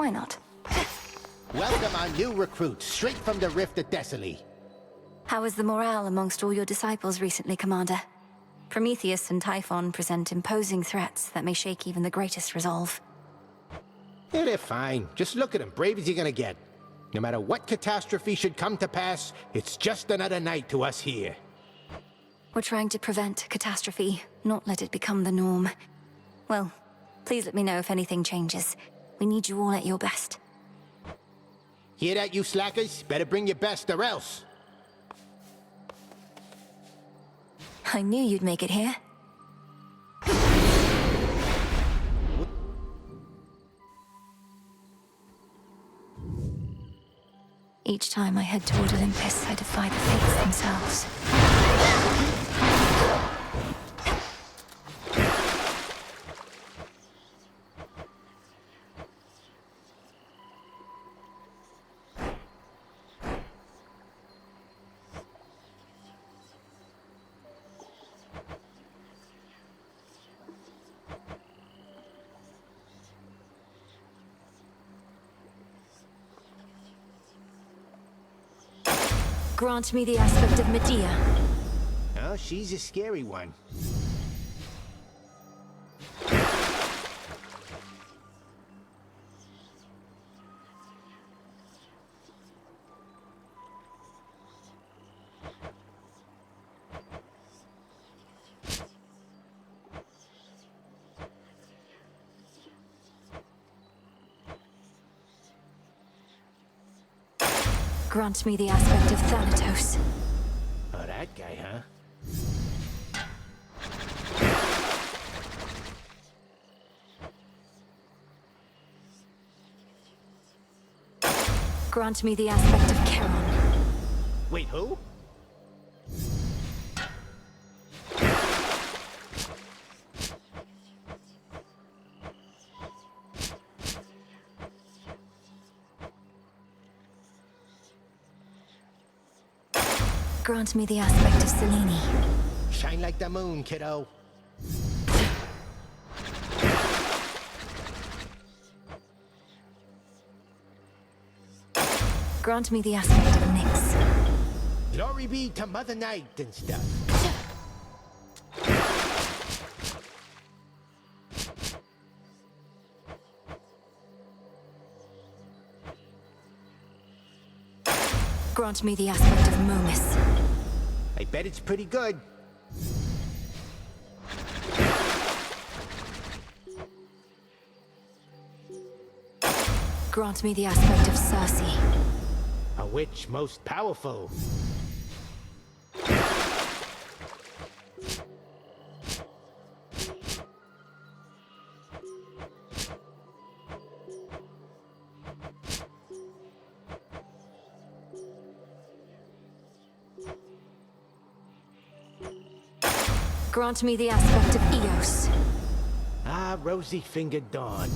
Why not? Welcome our new recruits, straight from the Rift at Thessaly. How is the morale amongst all your disciples recently, Commander? Prometheus and Typhon present imposing threats that may shake even the greatest resolve. Yeah, they're fine. Just look at them, brave as you're gonna get. No matter what catastrophe should come to pass, it's just another night to us here. We're trying to prevent catastrophe, not let it become the norm. Well, please let me know if anything changes. We need you all at your best. Hear that, you slackers? Better bring your best or else. I knew you'd make it here. Each time I head toward Olympus, I defy the fates themselves. Grant me the aspect of Medea. Oh, she's a scary one. Grant me the aspect of Thanatos. Oh, that guy, huh? Grant me the aspect of Charon. Wait, who? Grant me the aspect of Selene. Shine like the moon, kiddo. Grant me the aspect of Nyx. Glory be to Mother Night and stuff. Grant me the aspect of Momus. I bet it's pretty good. Grant me the aspect of Circe. A witch most powerful. Grant me the aspect of Eos. Ah, rosy-fingered dawn.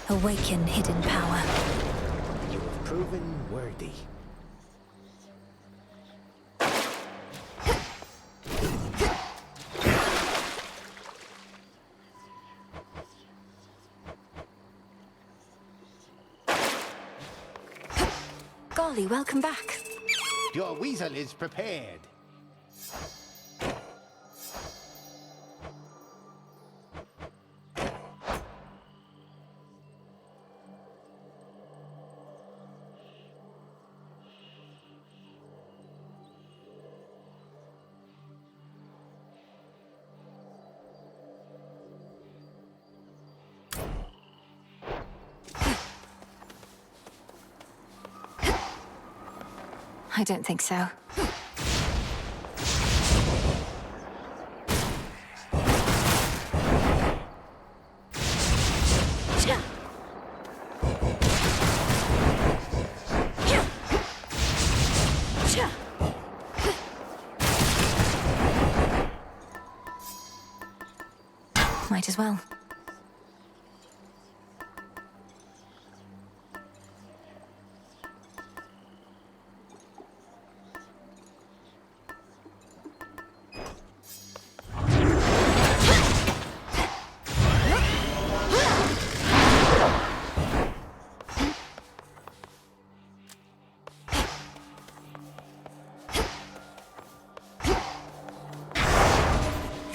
Awaken hidden power. You have proven worthy. Golly, welcome back. Your weasel is prepared. I don't think so. Might as well.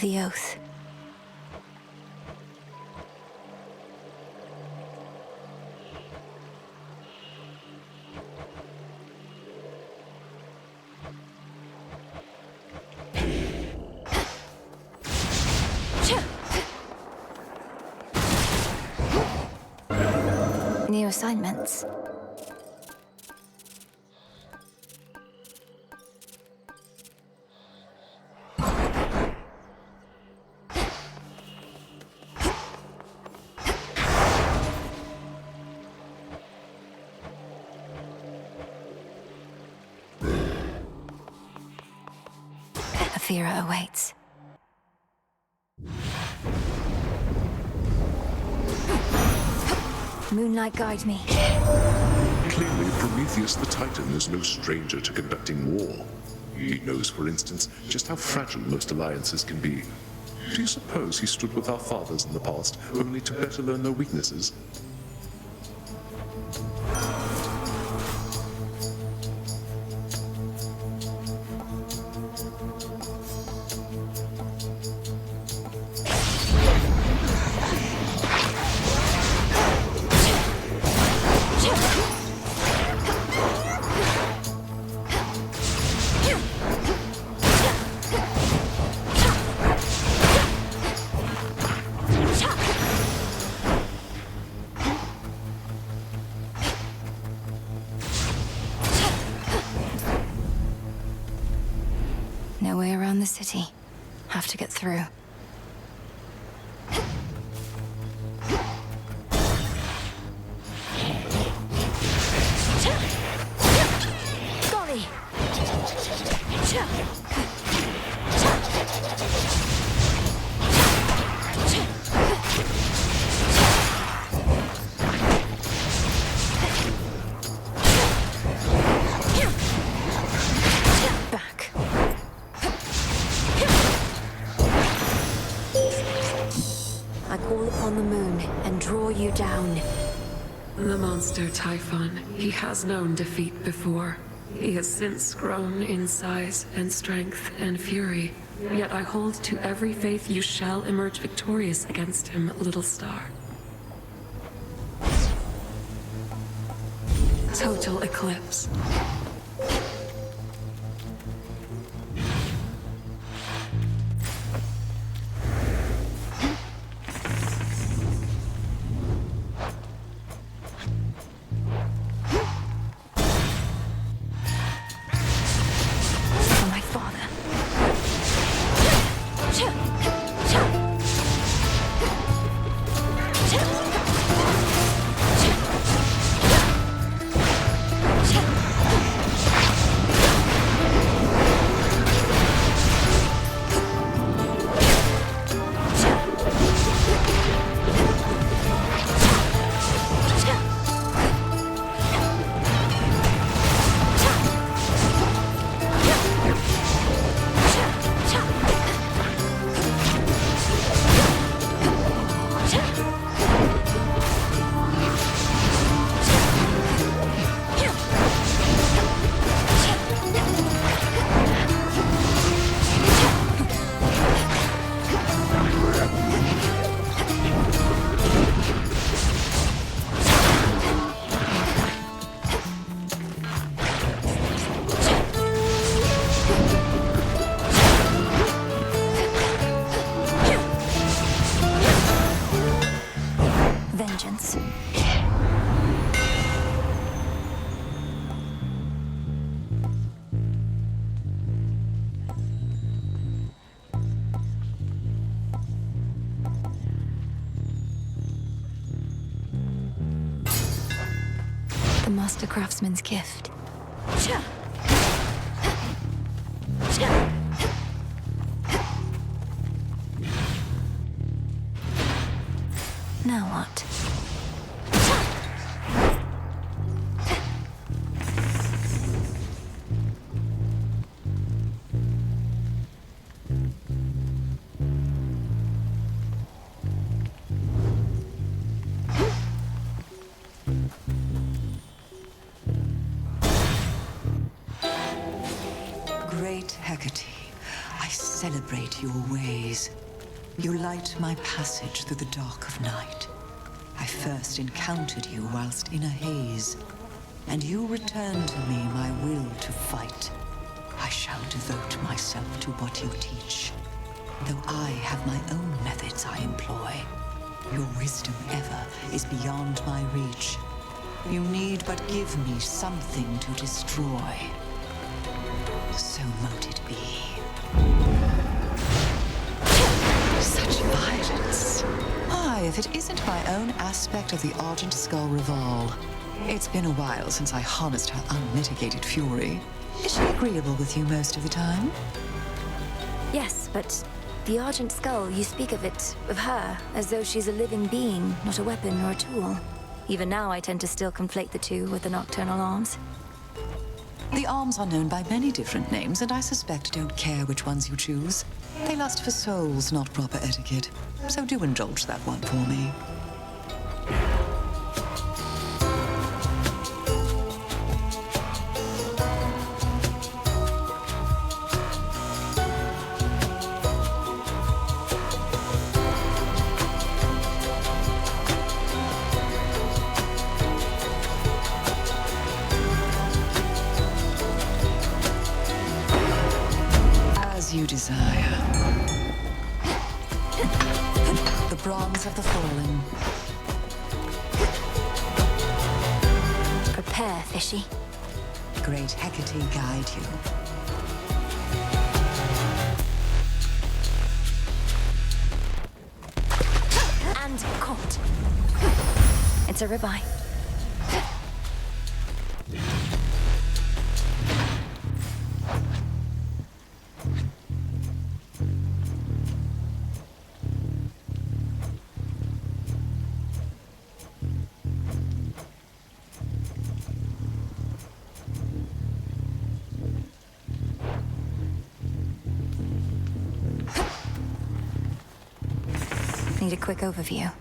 The oath. New assignments. Aphira awaits. Moonlight guide me. Clearly, Prometheus the Titan is no stranger to conducting war. He knows, for instance, just how fragile most alliances can be. Do you suppose he stood with our fathers in the past, only to better learn their weaknesses? No way around the city. Have to get through. Golly! Back. I call upon the moon and draw you down. The monster Typhon, he has known defeat before. He has since grown in size and strength and fury. Yet I hold to every faith you shall emerge victorious against him, little star. Total eclipse. For my father. Vengeance. The master craftsman's gift. Now what? Great Hecate, I celebrate your ways. You light my passage through the dark of night. I first encountered you whilst in a haze, and you returned to me my will to fight. I shall devote myself to what you teach, though I have my own methods I employ. Your wisdom ever is beyond my reach. You need but give me something to destroy. So mote it be. Such violence. Aye, if it isn't my own aspect of the Argent Skull Reval. It's been a while since I harnessed her unmitigated fury. Is she agreeable with you most of the time? Yes, but the Argent Skull, you speak of it, of her, as though she's a living being, not a weapon or a tool. Even now, I tend to still conflate the two with the nocturnal arms. The arms are known by many different names, and I suspect don't care which ones you choose. They lust for souls, not proper etiquette. So do indulge that one for me. You desire. The bronze of the fallen. Prepare, Fishy. Great Hecate guide you. And caught. It's a ribeye. Need a quick overview.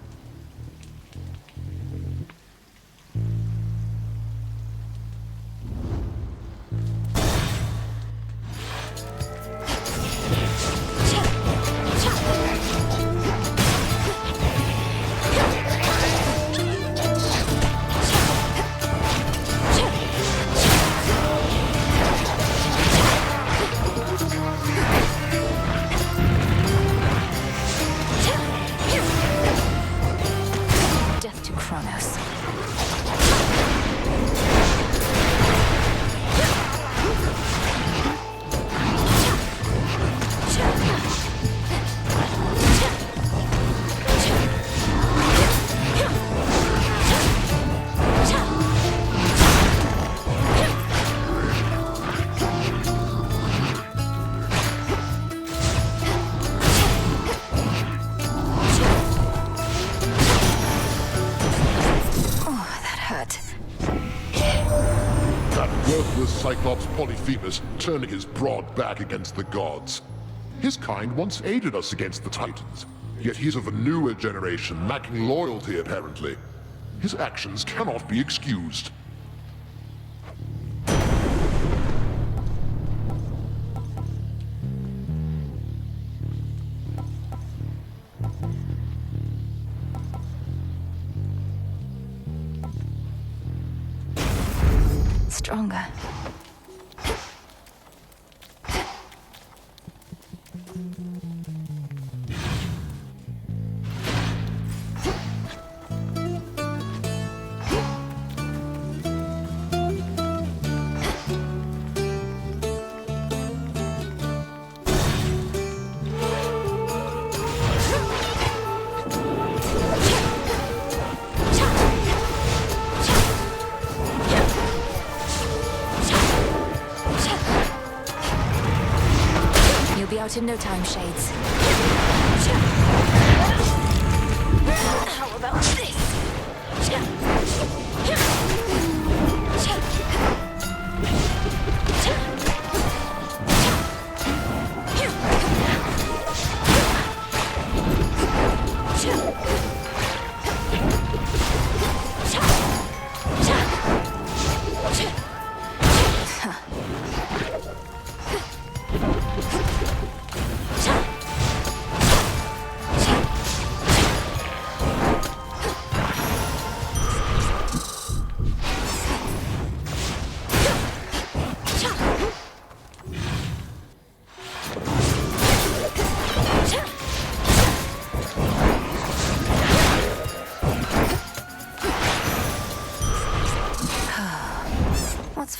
Cyclops Polyphemus turning his broad back against the gods. His kind once aided us against the Titans, yet he's of a newer generation, lacking loyalty apparently. His actions cannot be excused. Stronger. Be out in no time, Shades. How about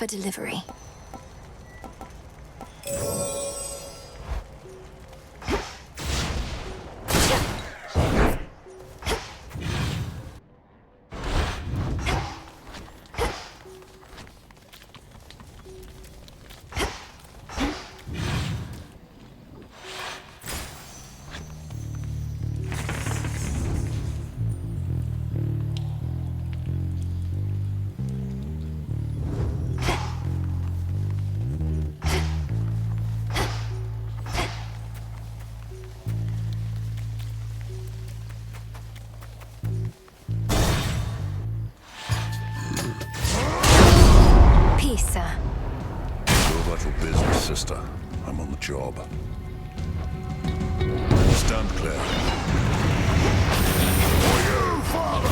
for delivery. Sister, I'm on the job. Stand clear. For you, Father!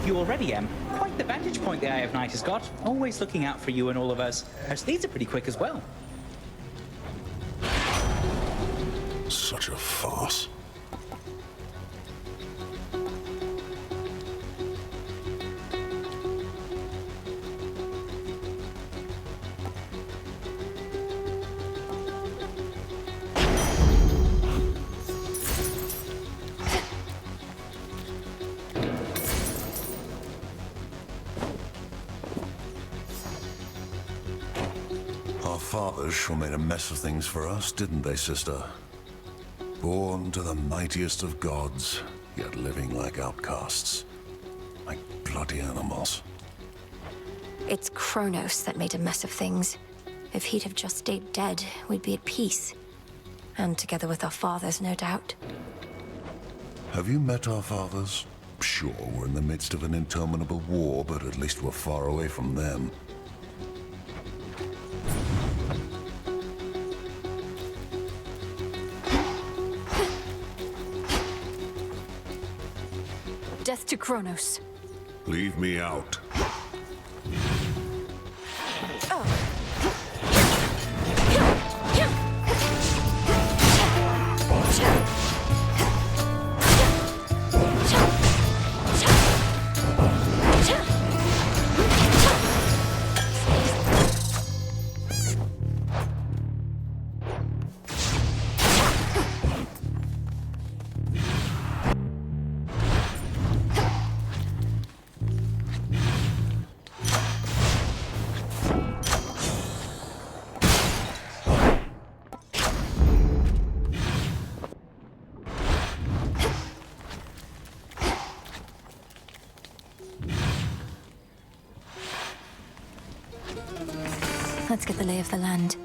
Already, Em. Quite the vantage point the Eye of Night has got. Always looking out for you and all of us. Our steeds are pretty quick as well. Such a farce. Fathers sure made a mess of things for us, didn't they, sister? Born to the mightiest of gods, yet living like outcasts. Like bloody animals. It's Kronos that made a mess of things. If he'd have just stayed dead, we'd be at peace. And together with our fathers, no doubt. Have you met our fathers? Sure, we're in the midst of an interminable war, but at least we're far away from them. Death to Kronos. Leave me out. Let's get the lay of the land.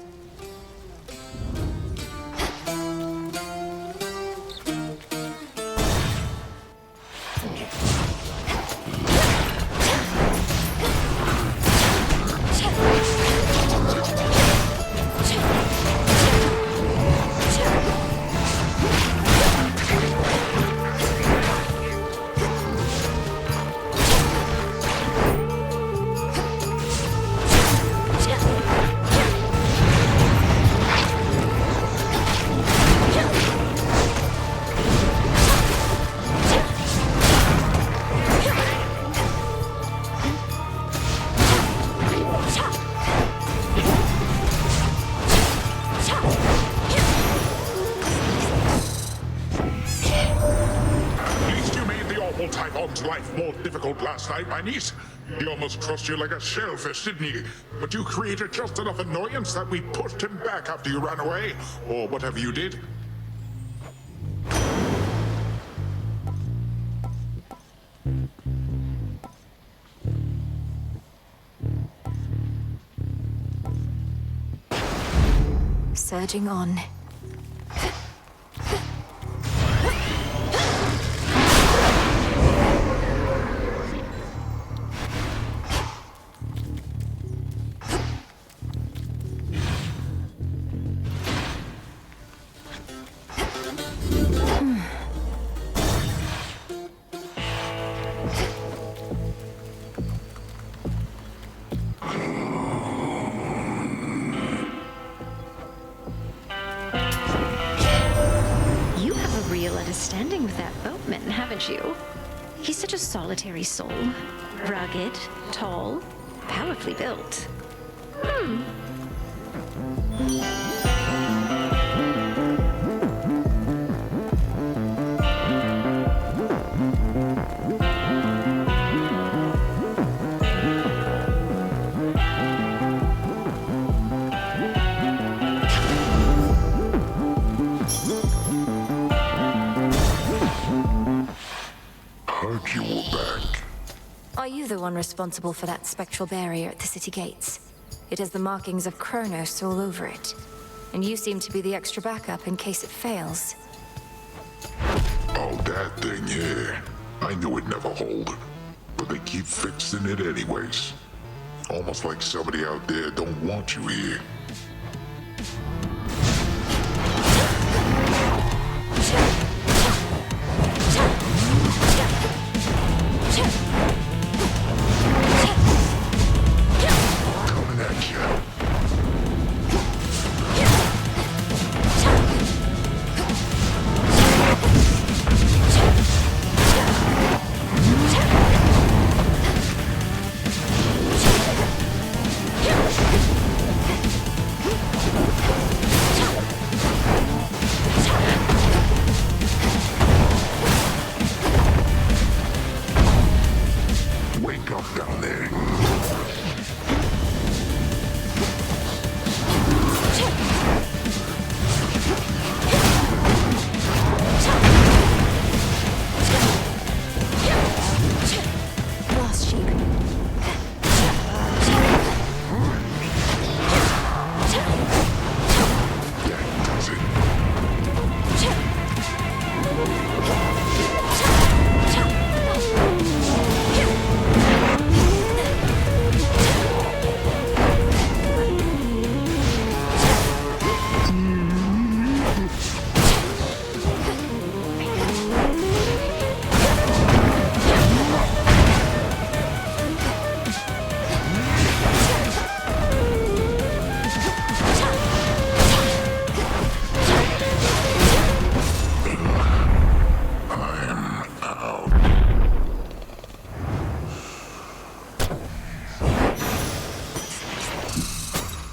out last night, my niece. He almost crushed you like a shellfish, didn't he? But you created just enough annoyance that we pushed him back after you ran away. Or whatever you did. Surging on. Understanding with that boatman, haven't you? He's such a solitary soul. Rugged, tall, powerfully built. Are you the one responsible for that spectral barrier at the city gates? It has the markings of Kronos all over it. And you seem to be the extra backup in case it fails. Oh, that thing, yeah. I knew it'd never hold. But they keep fixing it anyways. Almost like somebody out there don't want you here.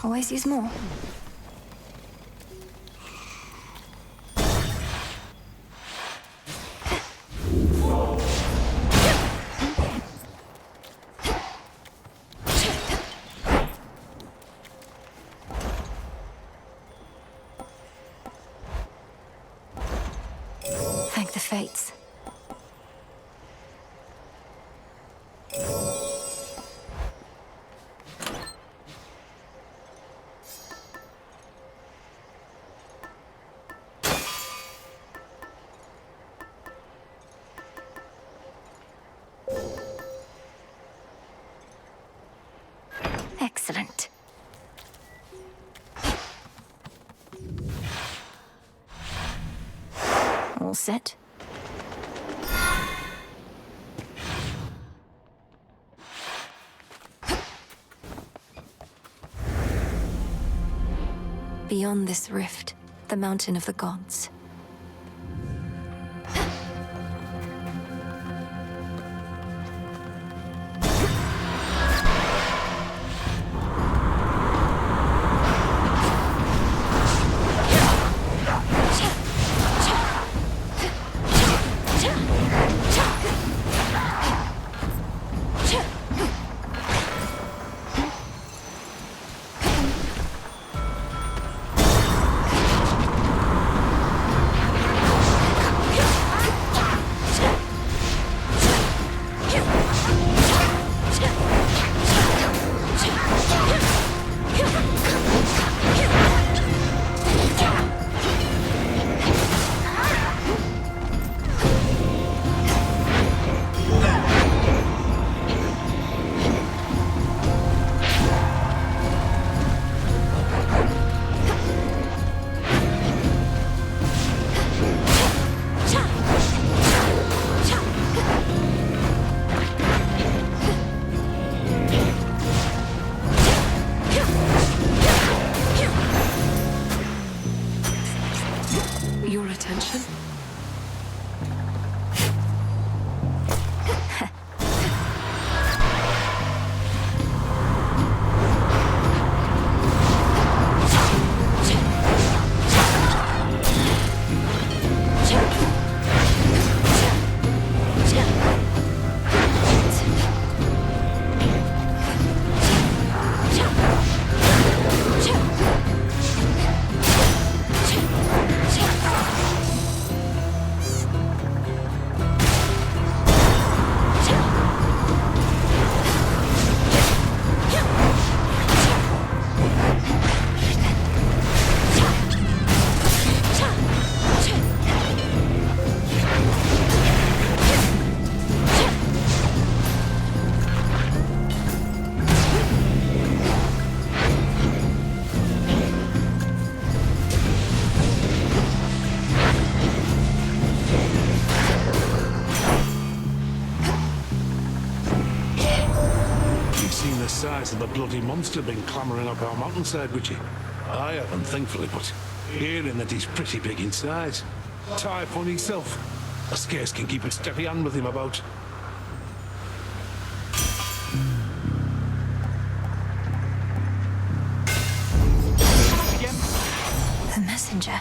Always use more. Thank the fates. Excellent. All set. Beyond this rift, the mountain of the gods. seen the size of the bloody monster been clambering up our mountainside, would you? I haven't, thankfully, but hearing that he's pretty big in size. Tie upon himself. I scarce can keep a steady hand with him about. The messenger.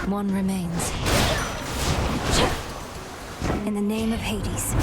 One remains. In the name of Hades.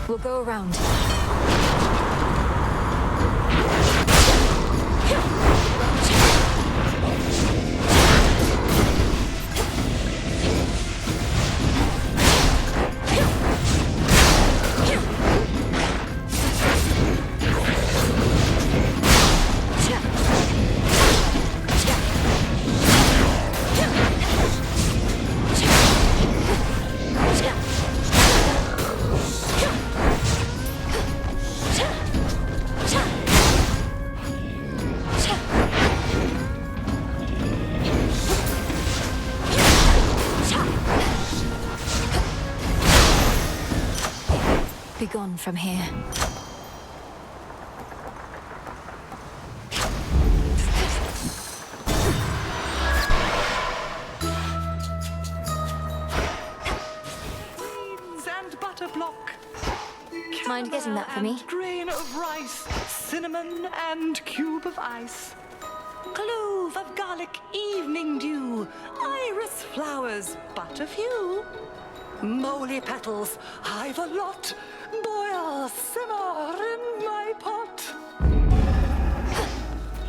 We'll go around. Be gone from here. And butter block. Mind getting that for me? And grain of rice, cinnamon and cube of ice. Clove of garlic, evening dew, iris flowers, but a few. Moly petals, I've a lot. Boil, simmer in my pot.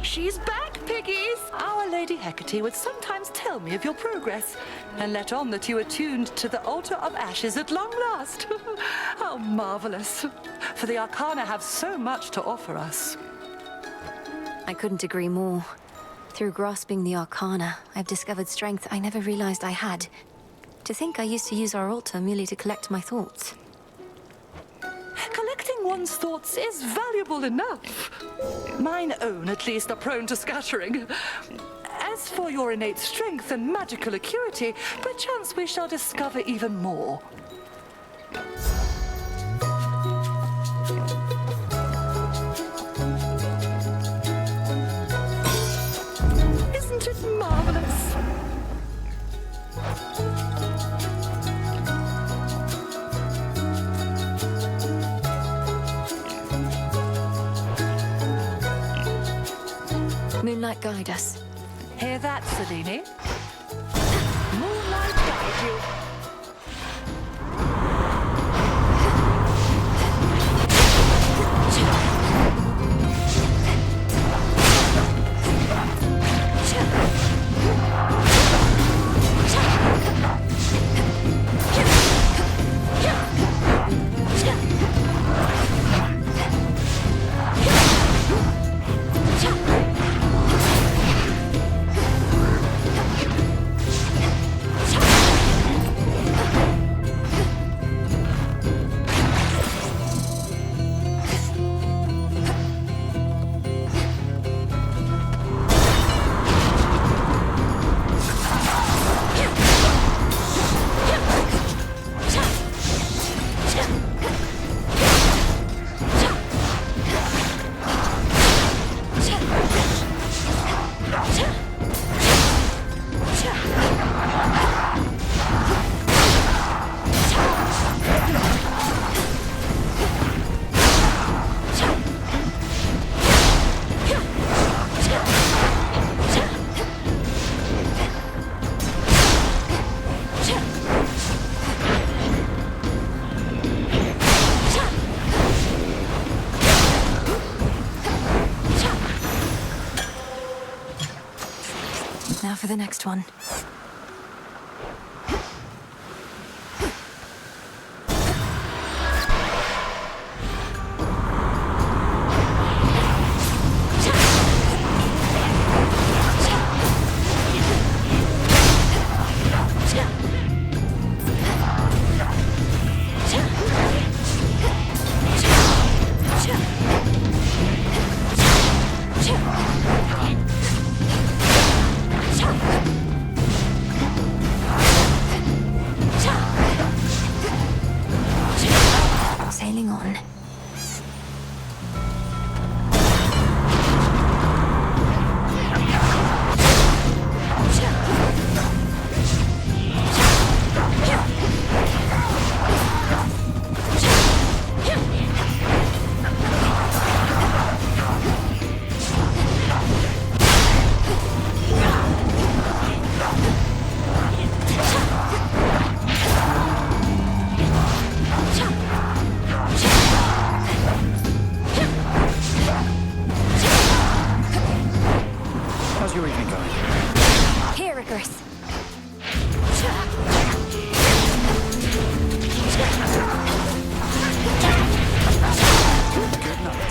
She's back, piggies! Our Lady Hecate would sometimes tell me of your progress and let on that you are tuned to the altar of ashes at long last. How marvelous! For the Arcana have so much to offer us. I couldn't agree more. Through grasping the Arcana, I've discovered strength I never realized I had. To think I used to use our altar merely to collect my thoughts. Collecting one's thoughts is valuable enough. Mine own, at least, are prone to scattering. As for your innate strength and magical acuity, perchance we shall discover even more. Moonlight guide us. Hear that, Selene? Moonlight guide you. Now for the next one. Sailing on. How's your evening going? Here, Icarus. Good night.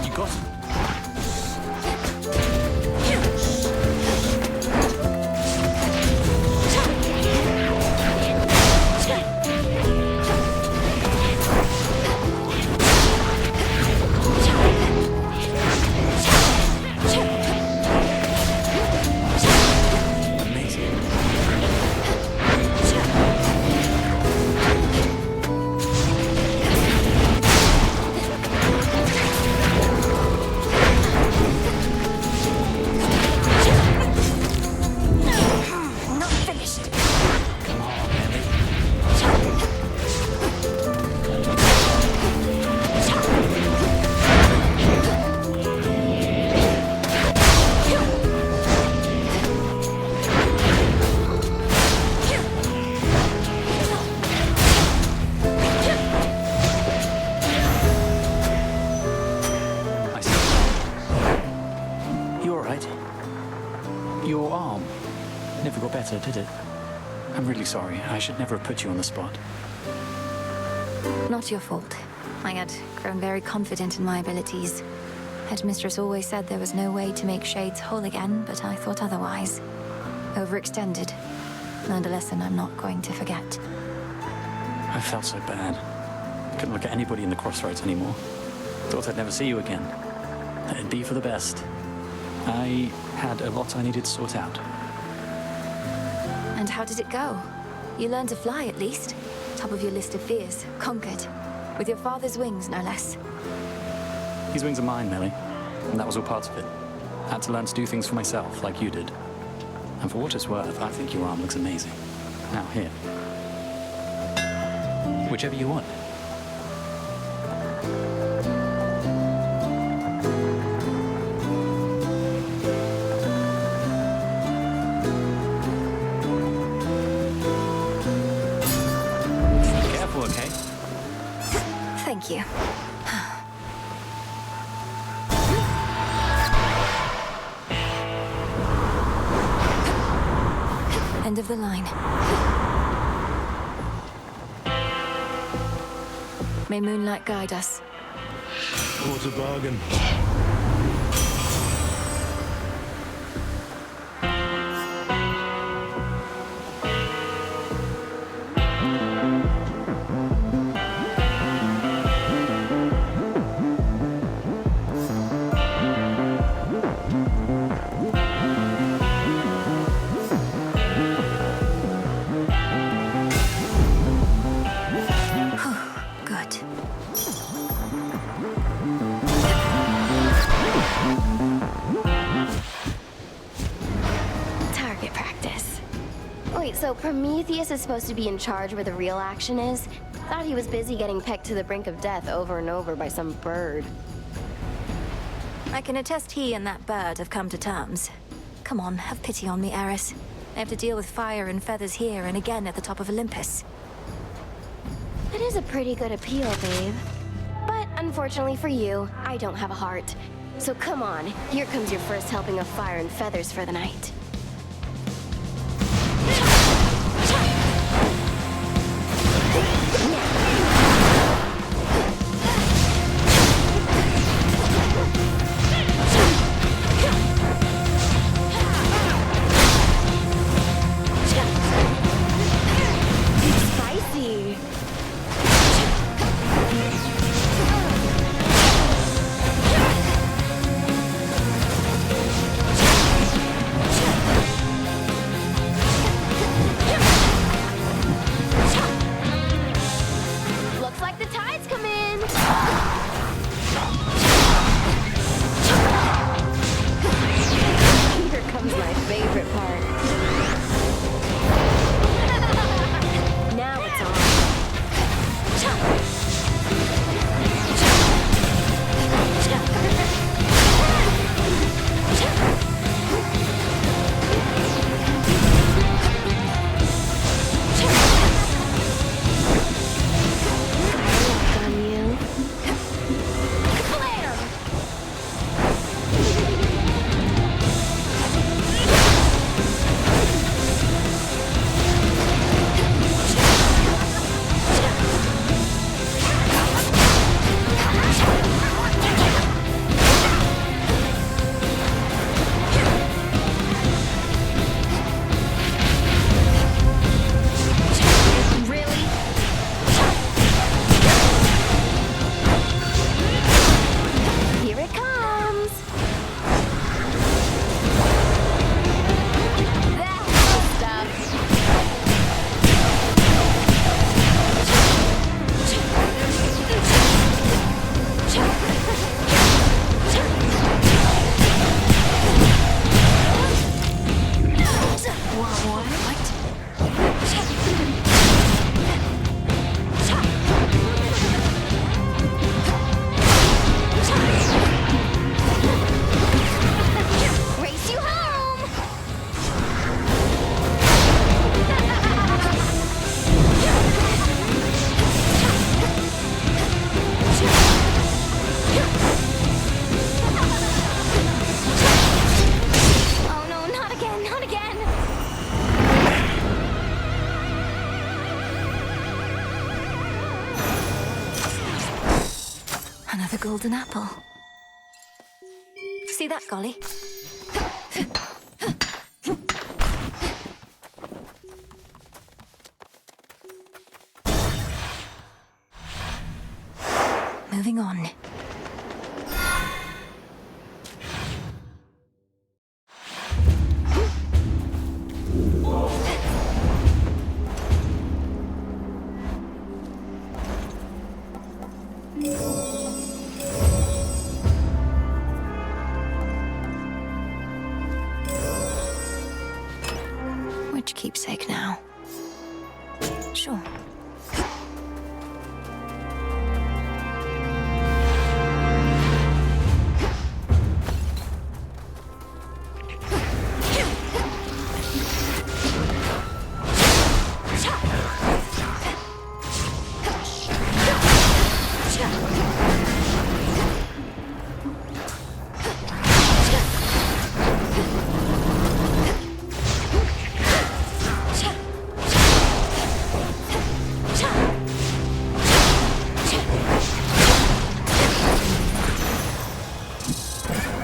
You got it. Your arm never got better, did it? I'm really sorry. I should never have put you on the spot. Not your fault. I had grown very confident in my abilities. Headmistress always said there was no way to make Shades whole again, but I thought otherwise. Overextended. Learned a lesson I'm not going to forget. I felt so bad. Couldn't look at anybody in the crossroads anymore. Thought I'd never see you again. It'd be for the best. I had a lot I needed to sort out. And how did it go? You learned to fly, at least. Top of your list of fears. Conquered. With your father's wings, no less. These wings are mine, Millie. And that was all part of it. I had to learn to do things for myself, like you did. And for what it's worth, I think your arm looks amazing. Now, here. Whichever you want. Careful, okay? Thank you. End of the line. May moonlight guide us. What a bargain. Good. Target practice. Wait, so Prometheus is supposed to be in charge where the real action is? Thought he was busy getting pecked to the brink of death over and over by some bird. I can attest he and that bird have come to terms. Come on, have pity on me, Eris. I have to deal with fire and feathers here and again at the top of Olympus. That is a pretty good appeal, babe. But unfortunately for you, I don't have a heart. So come on, here comes your first helping of fire and feathers for the night. Spicy. Looks like the tide's come in. Here comes my favorite part. Now it's on. On you. Blam! Really? Here it comes. That's stuff. Race you home! Oh no, not again, not again! Another golden apple. See that, Golly? Moving on. Which keepsake now? Sure.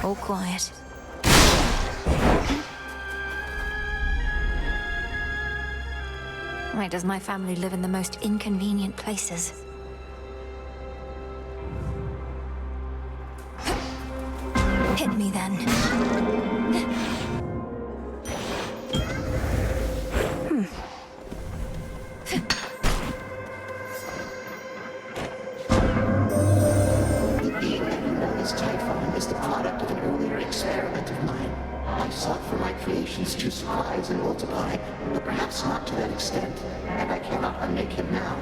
All quiet. Why does my family live in the most inconvenient places? Hit me then. Typhon is the product of an earlier experiment of mine. I sought for my creations to surprise and multiply, but perhaps not to that extent, and I cannot unmake him now.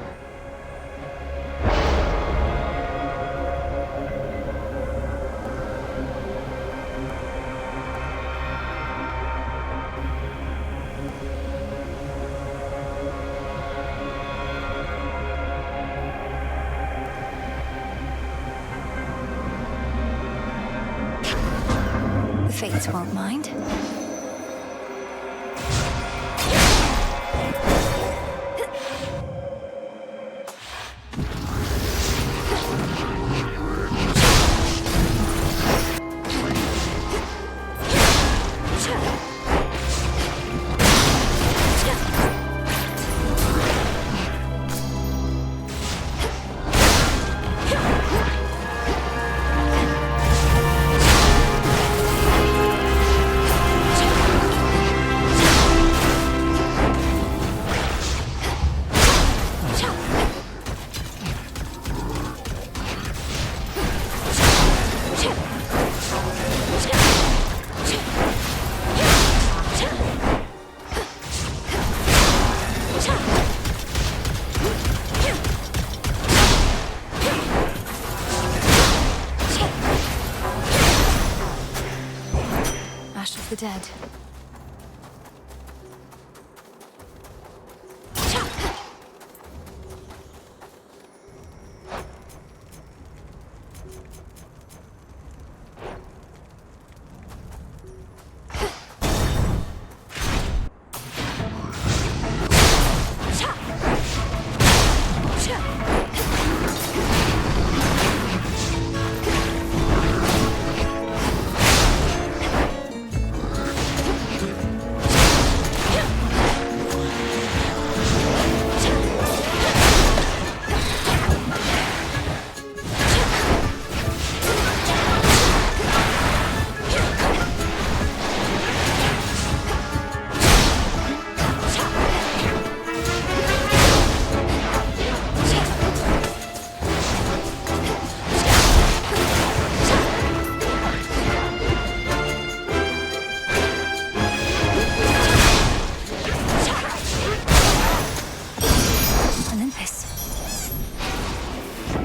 The Fates won't mind. The dead.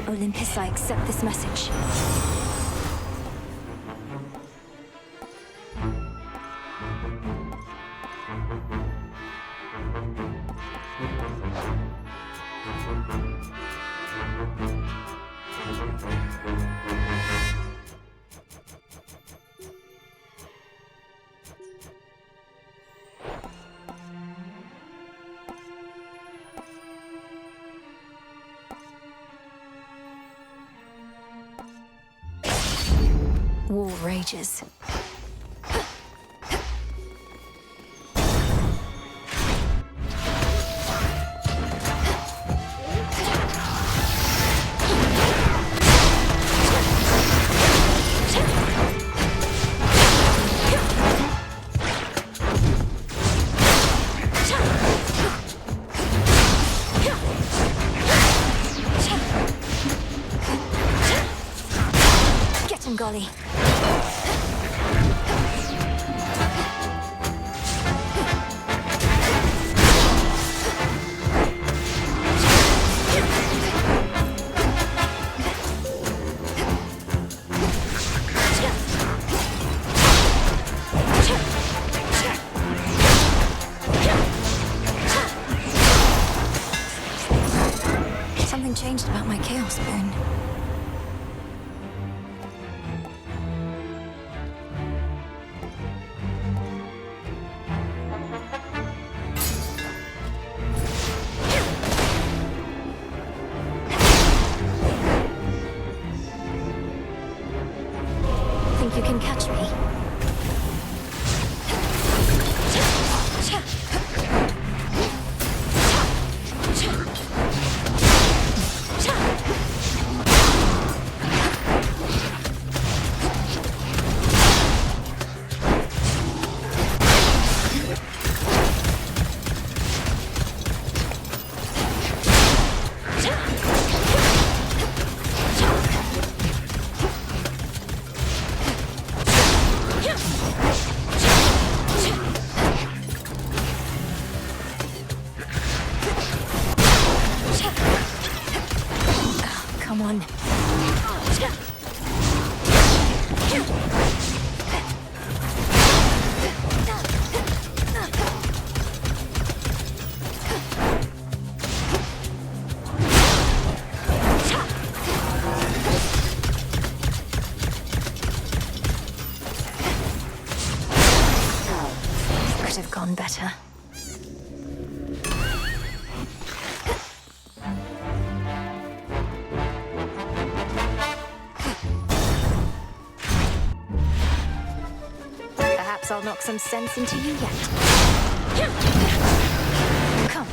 Olympus, I accept this message. War rages. Get him, Golly. spoon. Think you can catch me? Come on. Could have gone better. Perhaps I'll knock some sense into you yet. Come.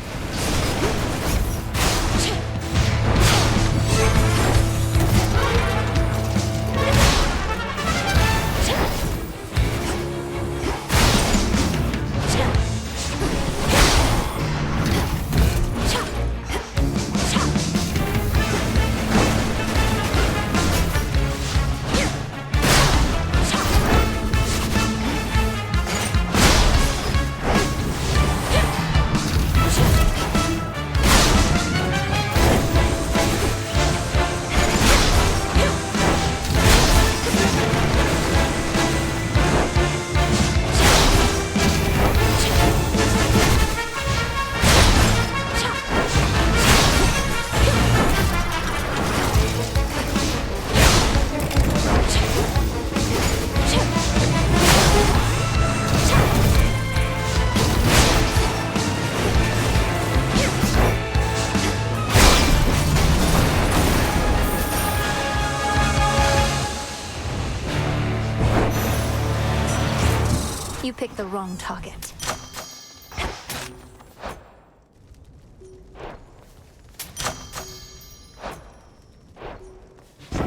You picked the wrong target.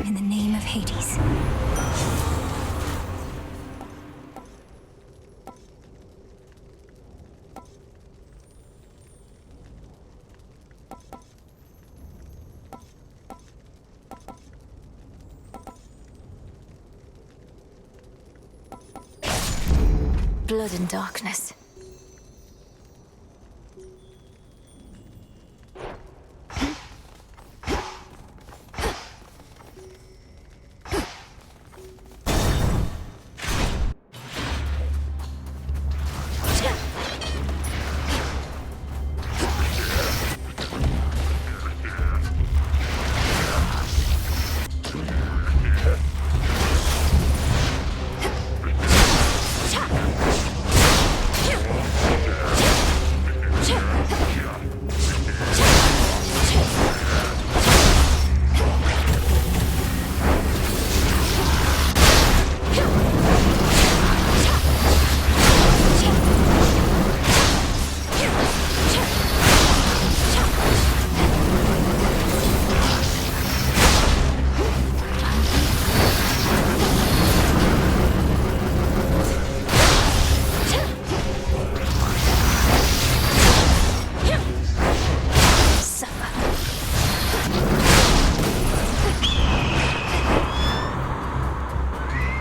In the name of Hades. Blood and darkness.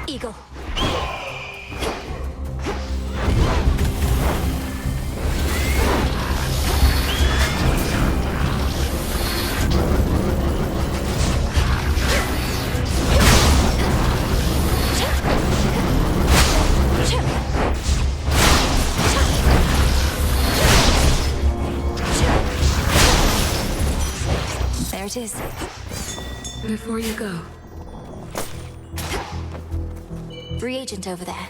Eagle. There it is. Before you go, Reagent over there.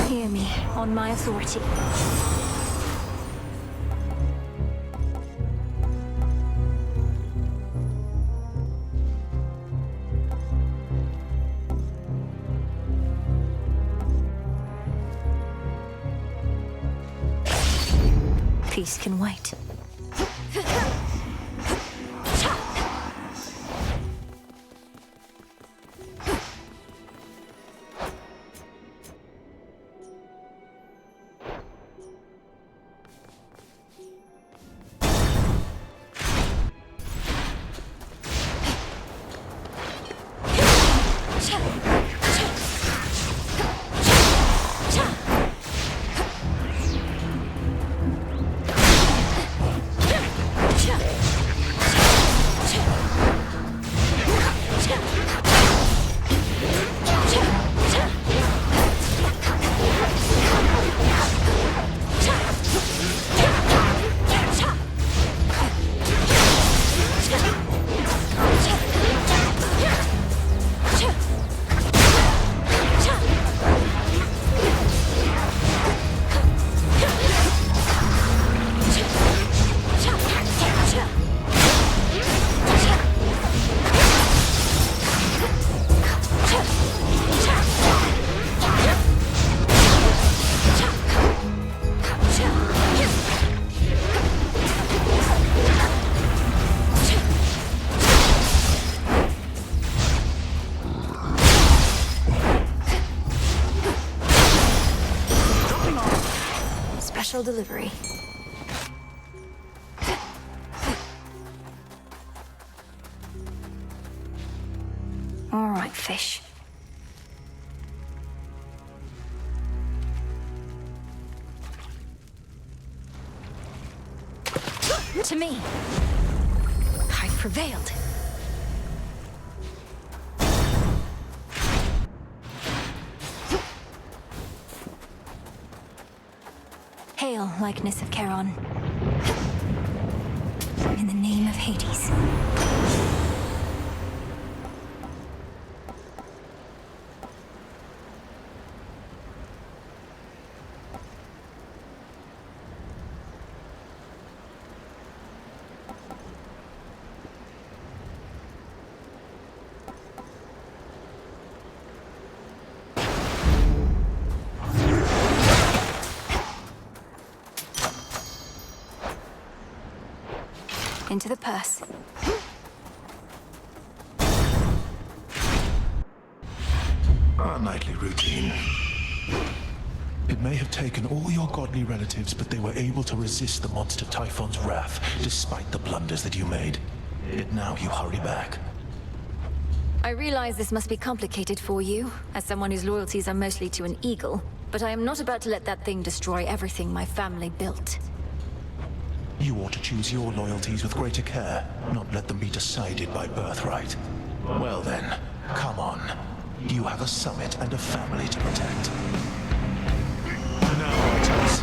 Hear me, on my authority. Peace can wait. Special delivery. All right, fish. To me. I've prevailed. Hail, likeness of Charon. In the name of Hades. Into the purse. Our nightly routine. It may have taken all your godly relatives, but they were able to resist the monster Typhon's wrath, despite the blunders that you made. Yet now you hurry back. I realize this must be complicated for you, as someone whose loyalties are mostly to an eagle, but I am not about to let that thing destroy everything my family built. You ought to choose your loyalties with greater care, not let them be decided by birthright. Well then, come on. You have a summit and a family to protect. Now, Artemis.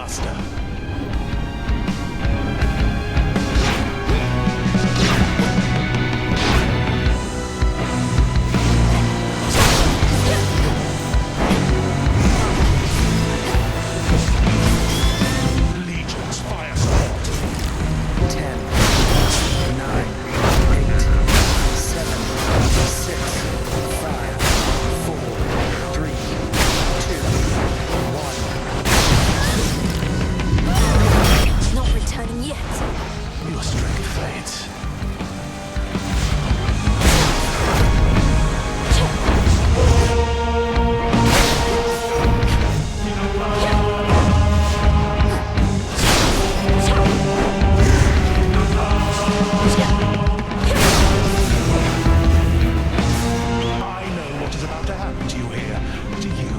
Master. Legions, fire support. 10, 9, 8, 7, 6, 5, 4, 3, 2, 1. It's not returning yet. Your strength fades. I know what is about to happen to you here. To you.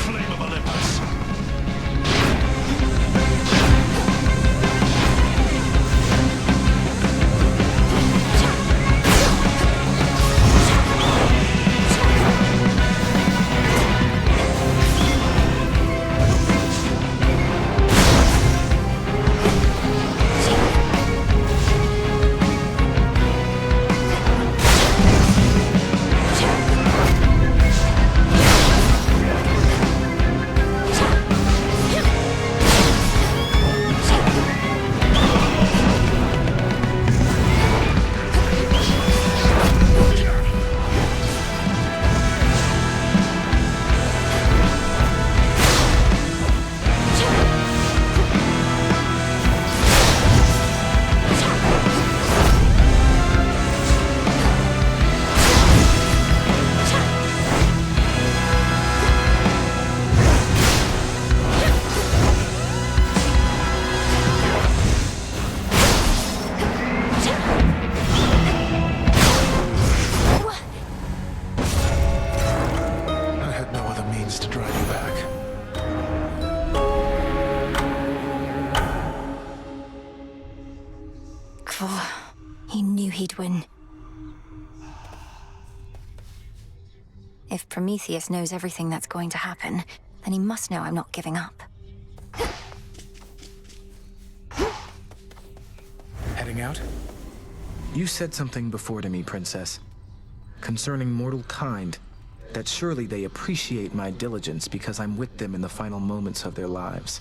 Flame of Olympus. I had no other means to drive you back. He knew he'd win. If Prometheus knows everything that's going to happen, then he must know I'm not giving up. Heading out? You said something before to me, Princess. Concerning mortal kind. That surely they appreciate my diligence because I'm with them in the final moments of their lives.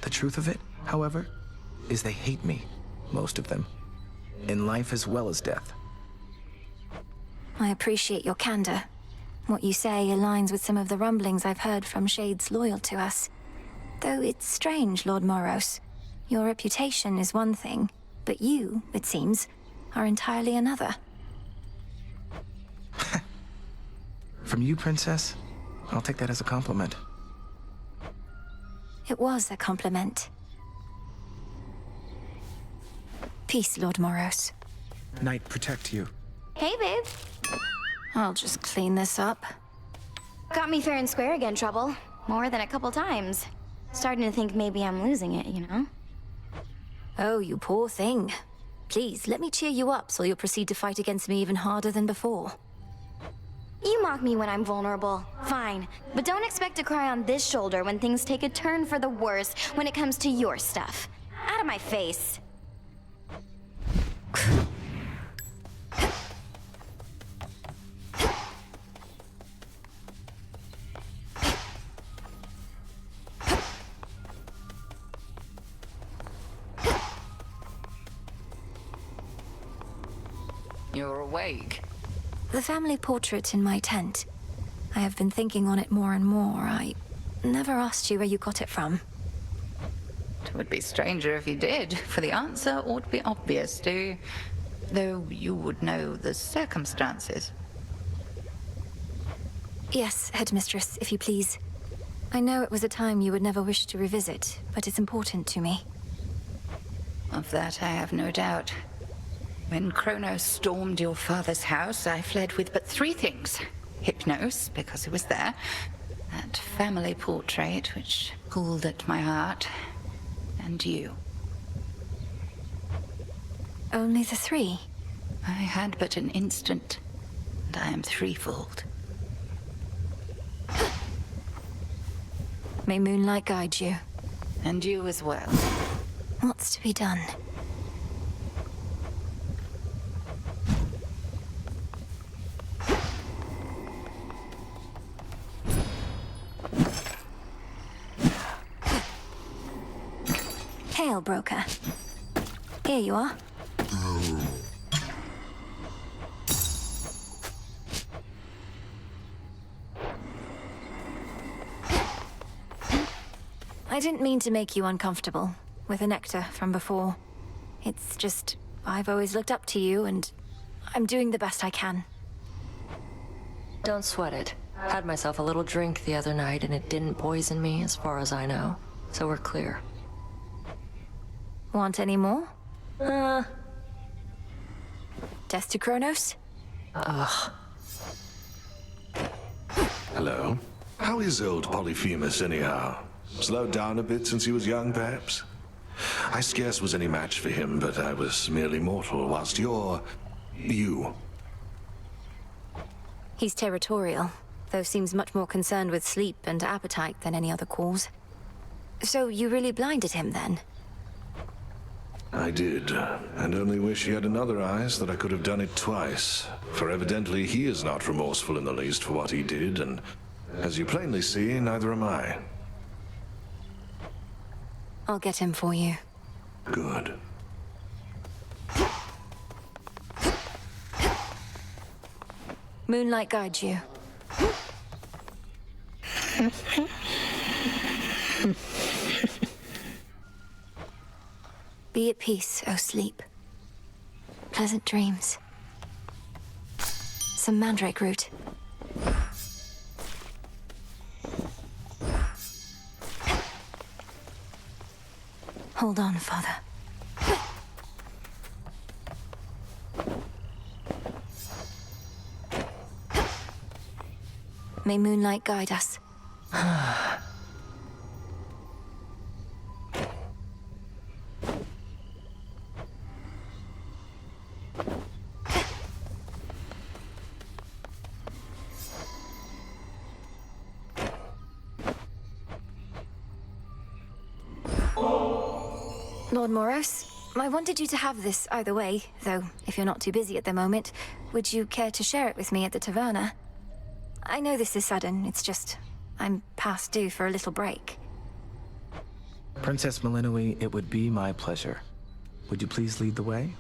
The truth of it, however, is they hate me. Most of them. In life as well as death. I appreciate your candor. What you say aligns with some of the rumblings I've heard from shades loyal to us. Though it's strange, Lord Moros. Your reputation is one thing, but you, it seems, are entirely another. From you, Princess, I'll take that as a compliment. It was a compliment. Peace, Lord Moros. Night protect you. Hey, babe. I'll just clean this up. Got me fair and square again, Trouble. More than a couple times. Starting to think maybe I'm losing it, you know? Oh, you poor thing. Please, let me cheer you up so you'll proceed to fight against me even harder than before. You mock me when I'm vulnerable. Fine. But don't expect to cry on this shoulder when things take a turn for the worse when it comes to your stuff. Out of my face. You're awake. The family portrait in my tent. I have been thinking on it more and more. I never asked you where you got it from. It would be stranger if you did, for the answer ought to be obvious to you. Though you would know the circumstances. Yes, Headmistress, if you please. I know it was a time you would never wish to revisit, but it's important to me. Of that I have no doubt. When Kronos stormed your father's house, I fled with but 3 things. Hypnos, because it was there. That family portrait, which pulled at my heart. And you. Only the 3? I had but an instant. and I am threefold. May moonlight guide you. And you as well. What's to be done? Hail, broker. Here you are. I didn't mean to make you uncomfortable with the nectar from before. It's just, I've always looked up to you, and I'm doing the best I can. Don't sweat it. Had myself a little drink the other night, and it didn't poison me, as far as I know. So we're clear. Want any more? Death to Kronos? Ugh. Hello. How is old Polyphemus, anyhow? Slowed down a bit since he was young, perhaps? I scarce was any match for him, but I was merely mortal, whilst you. He's territorial, though seems much more concerned with sleep and appetite than any other cause. So you really blinded him, then? I did, and only wish he had another eye so that I could have done it twice. For evidently he is not remorseful in the least for what he did, and as you plainly see, neither am I. I'll get him for you. Good. Moonlight guide you. Be at peace, O sleep. Pleasant dreams. Some mandrake root. Hold on, Father. May moonlight guide us. Lord Moros, I wanted you to have this either way, though if you're not too busy at the moment, would you care to share it with me at the taverna? I know this is sudden, it's just I'm past due for a little break. Princess Malinoi, it would be my pleasure. Would you please lead the way?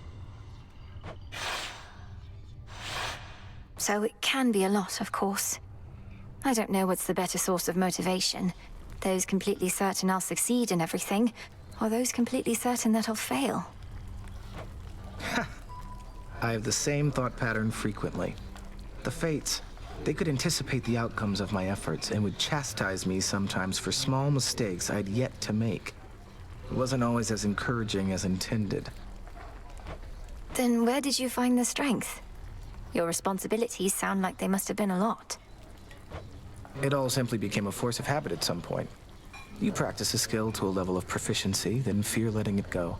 So it can be a lot, of course. I don't know what's the better source of motivation. Those completely certain I'll succeed in everything, or those completely certain that I'll fail. I have the same thought pattern frequently. The fates, they could anticipate the outcomes of my efforts and would chastise me sometimes for small mistakes I'd yet to make. It wasn't always as encouraging as intended. Then where did you find the strength? Your responsibilities sound like they must have been a lot. It all simply became a force of habit at some point. You practice a skill to a level of proficiency, then fear letting it go.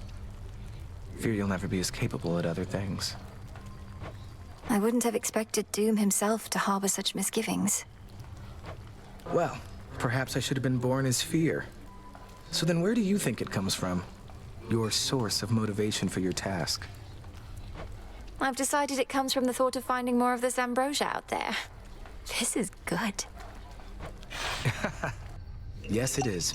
Fear you'll never be as capable at other things. I wouldn't have expected Doom himself to harbor such misgivings. Well, perhaps I should have been born as fear. So then where do you think it comes from? Your source of motivation for your task? I've decided it comes from the thought of finding more of this ambrosia out there. This is good. Yes, it is.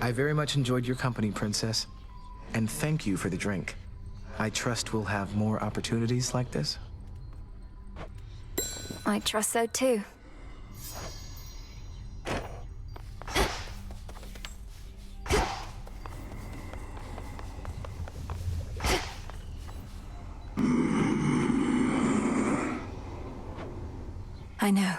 I very much enjoyed your company, Princess. And thank you for the drink. I trust we'll have more opportunities like this. I trust so too. I know.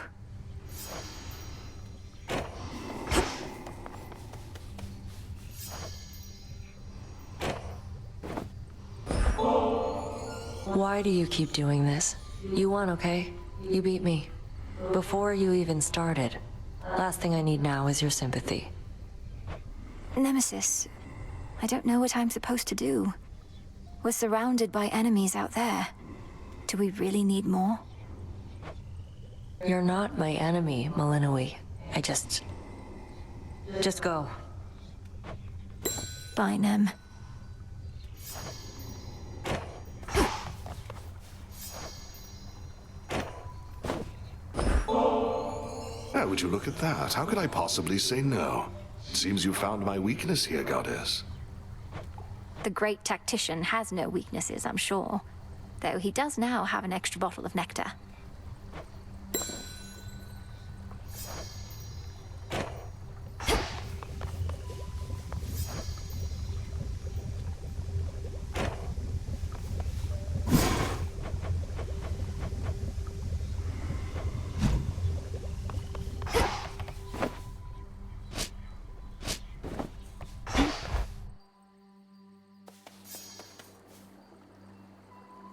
Why do you keep doing this? You won, okay? You beat me. Before you even started. Last thing I need now is your sympathy. Nemesis, I don't know what I'm supposed to do. We're surrounded by enemies out there. Do we really need more? You're not my enemy, Malinois. Just go. Bye, Nem. How would you look at that? How could I possibly say no? It seems you found my weakness here, Goddess. The great tactician has no weaknesses, I'm sure. Though he does now have an extra bottle of nectar.